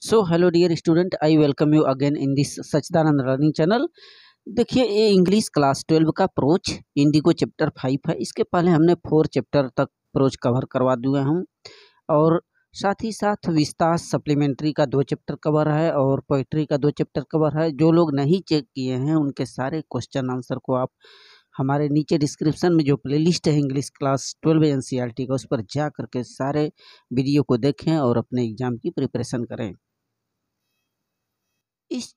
So hello dear student, I welcome you again in this Sachchidanand learning channel. देखिए, ये English class 12 का approach Indigo chapter 5 है। इसके पहले हमने 4 चैप्टर तक अप्रोच कवर करवा दिए हम, और साथ ही साथ विस्तार सप्लीमेंट्री का 2 चैप्टर कवर है और पोइट्री का 2 चैप्टर कवर है। जो लोग नहीं चेक किए हैं उनके सारे क्वेश्चन आंसर को आप हमारे नीचे डिस्क्रिप्शन में जो प्लेलिस्ट है इंग्लिश क्लास 12 एनसीईआरटी का, उस पर जा करके सारे वीडियो को देखें और अपने एग्जाम की प्रिपरेशन करें। इस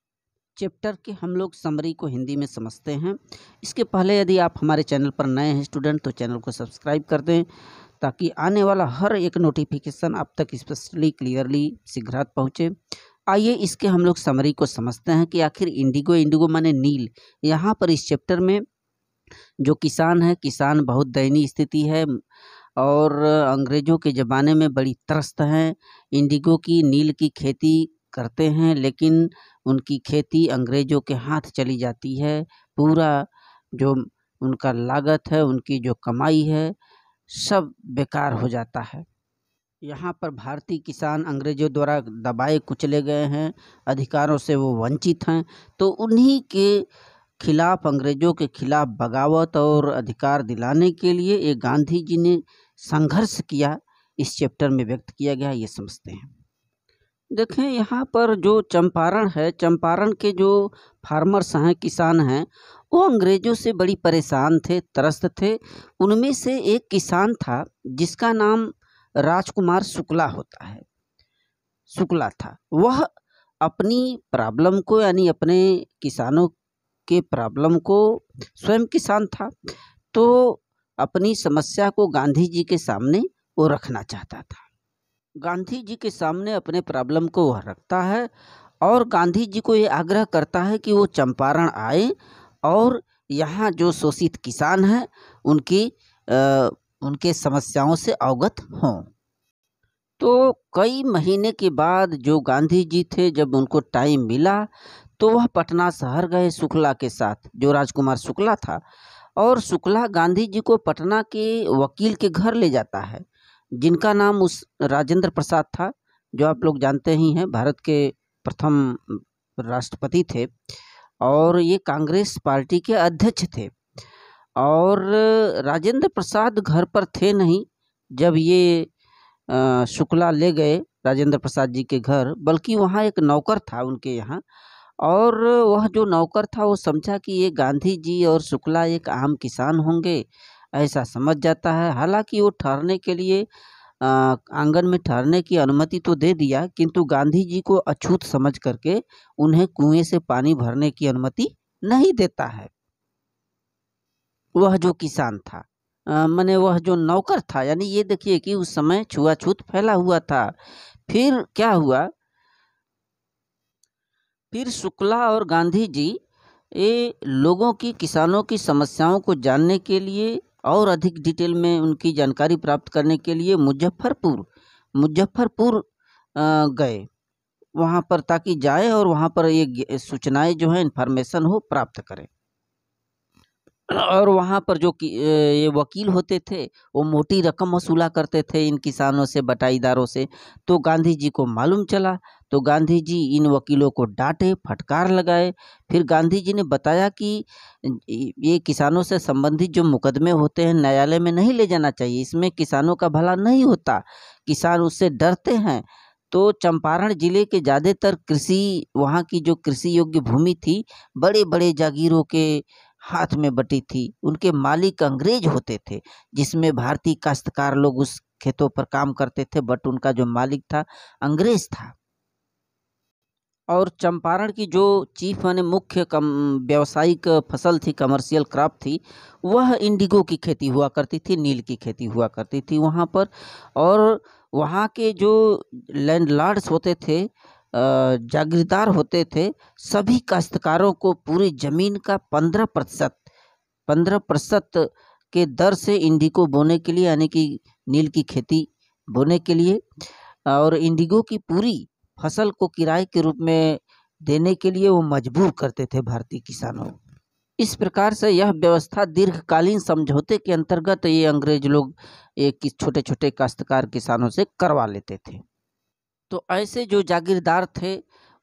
चैप्टर के हम लोग समरी को हिंदी में समझते हैं। इसके पहले यदि आप हमारे चैनल पर नए हैं स्टूडेंट, तो चैनल को सब्सक्राइब कर दें ताकि आने वाला हर एक नोटिफिकेशन आप तक स्पष्टली क्लियरली शीघ्र पहुँचे। आइए इसके हम लोग समरी को समझते हैं कि आखिर इंडिगो माने नील। यहाँ पर इस चैप्टर में जो किसान है, किसान बहुत दयनीय स्थिति है और अंग्रेज़ों के ज़माने में बड़ी त्रस्त हैं। इंडिगो की, नील की खेती करते हैं, लेकिन उनकी खेती अंग्रेज़ों के हाथ चली जाती है। पूरा जो उनका लागत है, उनकी जो कमाई है, सब बेकार हो जाता है। यहाँ पर भारतीय किसान अंग्रेज़ों द्वारा दबाए कुचले गए हैं, अधिकारों से वो वंचित हैं। तो उन्हीं के खिलाफ, अंग्रेज़ों के खिलाफ बगावत और अधिकार दिलाने के लिए एक गांधी जी ने संघर्ष किया, इस चैप्टर में व्यक्त किया गया। ये समझते हैं। देखें, यहाँ पर जो चंपारण है, चंपारण के जो फार्मर्स हैं, किसान हैं, वो अंग्रेज़ों से बड़ी परेशान थे, त्रस्त थे। उनमें से एक किसान था जिसका नाम राजकुमार शुक्ला होता है, शुक्ला था। वह अपनी प्रॉब्लम को, यानी अपने किसानों के प्रॉब्लम को, स्वयं किसान था तो अपनी समस्या को गांधी जी के सामने वो रखना चाहता था। गांधी जी के सामने अपने प्रॉब्लम को वह रखता है और गांधी जी को ये आग्रह करता है कि वो चंपारण आए और यहाँ जो शोषित किसान हैं उनके समस्याओं से अवगत हों। तो कई महीने के बाद जो गांधी जी थे, जब उनको टाइम मिला तो वह पटना शहर गए शुक्ला के साथ, जो राजकुमार शुक्ला था। और शुक्ला गांधी जी को पटना के वकील के घर ले जाता है, जिनका नाम उस राजेंद्र प्रसाद था, जो आप लोग जानते ही हैं, भारत के प्रथम राष्ट्रपति थे और ये कांग्रेस पार्टी के अध्यक्ष थे। और राजेंद्र प्रसाद घर पर थे नहीं जब ये शुक्ला ले गए राजेंद्र प्रसाद जी के घर, बल्कि वहाँ एक नौकर था उनके यहाँ। और वह जो नौकर था वो समझा कि ये गांधी जी और शुक्ला एक आम किसान होंगे, ऐसा समझ जाता है। हालांकि वो ठहरने के लिए आंगन में ठहरने की अनुमति तो दे दिया, किंतु गांधी जी को अछूत समझ करके उन्हें कुएं से पानी भरने की अनुमति नहीं देता है। वह जो किसान था, माने वह जो नौकर था, यानी ये देखिए कि उस समय छुआछूत फैला हुआ था। फिर क्या हुआ, फिर शुक्ला और गांधी जी ये लोगों की, किसानों की समस्याओं को जानने के लिए और अधिक डिटेल में उनकी जानकारी प्राप्त करने के लिए मुजफ्फरपुर गए वहाँ पर, ताकि जाए और वहाँ पर ये सूचनाएं जो है, इन्फॉर्मेशन हो, प्राप्त करें। और वहाँ पर जो ये वकील होते थे वो मोटी रकम वसूला करते थे इन किसानों से, बटाईदारों से। तो गांधी जी को मालूम चला तो गांधी जी इन वकीलों को डांटे, फटकार लगाए। फिर गांधी जी ने बताया कि ये किसानों से संबंधित जो मुकदमे होते हैं न्यायालय में नहीं ले जाना चाहिए, इसमें किसानों का भला नहीं होता, किसान उससे डरते हैं। तो चंपारण जिले के ज़्यादातर कृषि, वहाँ की जो कृषि योग्य भूमि थी, बड़े बड़े जागीरों के हाथ में बटी थी। उनके मालिक अंग्रेज होते थे, जिसमें भारतीय काश्तकार लोग उस खेतों पर काम करते थे, बट उनका जो मालिक था अंग्रेज था। और चंपारण की जो चीफ माने मुख्य व्यावसायिक फसल थी, कमर्शियल क्रॉप थी, वह इंडिगो की खेती हुआ करती थी, नील की खेती हुआ करती थी वहाँ पर। और वहाँ के जो लैंडलॉर्ड्स होते थे, जागीरदार होते थे, सभी काश्तकारों को पूरी ज़मीन का 15% के दर से इंडिगो बोने के लिए, यानी कि नील की खेती बोने के लिए, और इंडिगो की पूरी फसल को किराए के रूप में देने के लिए वो मजबूर करते थे भारतीय किसानों को। इस प्रकार से यह व्यवस्था दीर्घकालीन समझौते के अंतर्गत ये अंग्रेज लोग एक छोटे छोटे काश्तकार किसानों से करवा लेते थे। तो ऐसे जो जागीरदार थे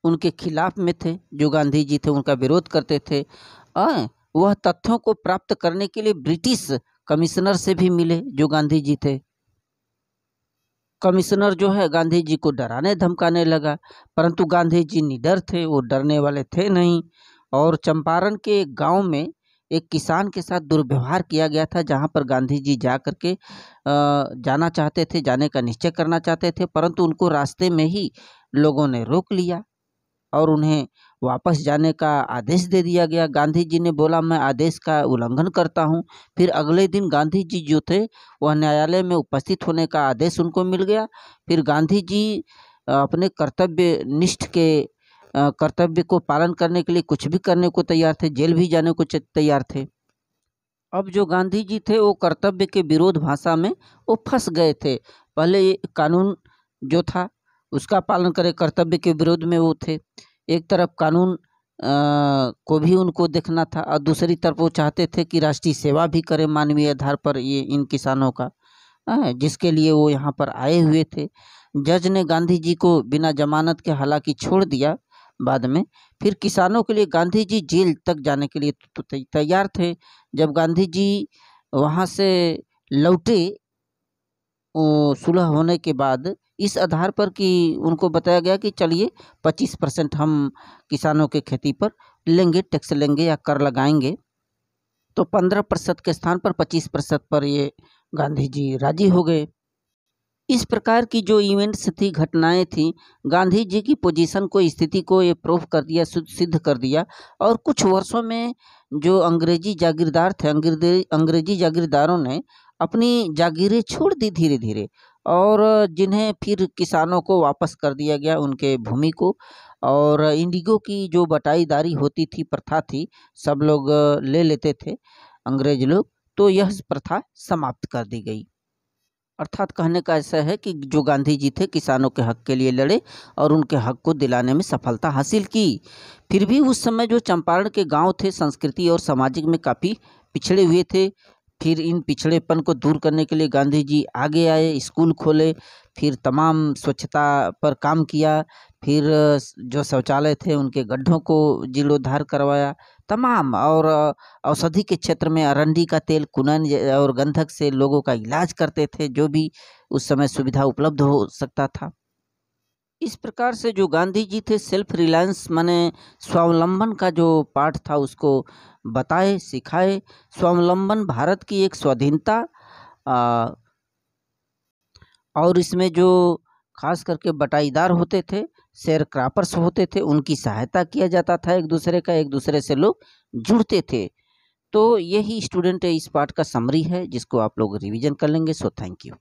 उनके खिलाफ में थे, जो गांधी जी थे उनका विरोध करते थे। वह तथ्यों को प्राप्त करने के लिए ब्रिटिश कमिश्नर से भी मिले जो गांधी जी थे। कमिश्नर जो है गांधी जी को डराने धमकाने लगा, परंतु गांधी जी निडर थे, वो डरने वाले थे नहीं। और चंपारण के एक गांव में एक किसान के साथ दुर्व्यवहार किया गया था, जहां पर गांधी जी जा करके जाना चाहते थे, जाने का निश्चय करना चाहते थे, परंतु उनको रास्ते में ही लोगों ने रोक लिया और उन्हें वापस जाने का आदेश दे दिया गया। गांधी जी ने बोला मैं आदेश का उल्लंघन करता हूं। फिर अगले दिन गांधी जी जो थे वह न्यायालय में उपस्थित होने का आदेश उनको मिल गया। फिर गांधी जी अपने कर्तव्य को पालन करने के लिए कुछ भी करने को तैयार थे, जेल भी जाने को तैयार थे। अब जो गांधी जी थे वो कर्तव्य के विरोध भाषा में वो फंस गए थे। पहले कानून जो था उसका पालन करे, कर्तव्य के विरोध में वो थे। एक तरफ कानून को भी उनको देखना था और दूसरी तरफ वो चाहते थे कि राष्ट्रीय सेवा भी करें मानवीय आधार पर ये इन किसानों का, जिसके लिए वो यहाँ पर आए हुए थे। जज ने गांधी जी को बिना जमानत के हालांकि छोड़ दिया बाद में। फिर किसानों के लिए गांधी जी जेल तक जाने के लिए तो तैयार थे। जब गांधी जी वहाँ से लौटे सुलह होने के बाद, इस आधार पर कि उनको बताया गया कि चलिए 25% हम किसानों के खेती पर लेंगे, टैक्स लेंगे या कर लगाएंगे, तो 15% के स्थान पर 25% पर ये गांधी जी राजी हो गए। इस प्रकार की जो इवेंट्स थी, घटनाएं थी, गांधी जी की पोजीशन को, स्थिति को ये प्रूव कर दिया, सिद्ध कर दिया। और कुछ वर्षों में जो अंग्रेजी जागीरदार थे, अंग्रेजी जागीरदारों ने अपनी जागीरें छोड़ दी धीरे धीरे, और जिन्हें फिर किसानों को वापस कर दिया गया उनके भूमि को। और इंडिगो की जो बटाईदारी होती थी, प्रथा थी, सब लोग ले लेते थे अंग्रेज लोग, तो यह प्रथा समाप्त कर दी गई। अर्थात कहने का ऐसा है कि जो गांधी जी थे किसानों के हक के लिए लड़े और उनके हक को दिलाने में सफलता हासिल की। फिर भी उस समय जो चंपारण के गांव थे संस्कृति और सामाजिक में काफ़ी पिछड़े हुए थे। फिर इन पिछड़ेपन को दूर करने के लिए गांधी जी आगे आए, स्कूल खोले, फिर तमाम स्वच्छता पर काम किया, फिर जो शौचालय थे उनके गड्ढों को जीर्णोद्धार करवाया, तमाम। और औषधि के क्षेत्र में अरंडी का तेल, कुनन और गंधक से लोगों का इलाज करते थे, जो भी उस समय सुविधा उपलब्ध हो सकता था। इस प्रकार से जो गांधी जी थे सेल्फ रिलायंस माने स्वावलंबन का जो पाठ था उसको बताए, सिखाए। स्वावलंबन भारत की एक स्वाधीनता, और इसमें जो खास करके बटाईदार होते थे, शेयर क्रॉपर्स होते थे, उनकी सहायता किया जाता था, एक दूसरे से लोग जुड़ते थे। तो यही स्टूडेंट इस पाठ का समरी है जिसको आप लोग रिवीजन कर लेंगे। So thank you.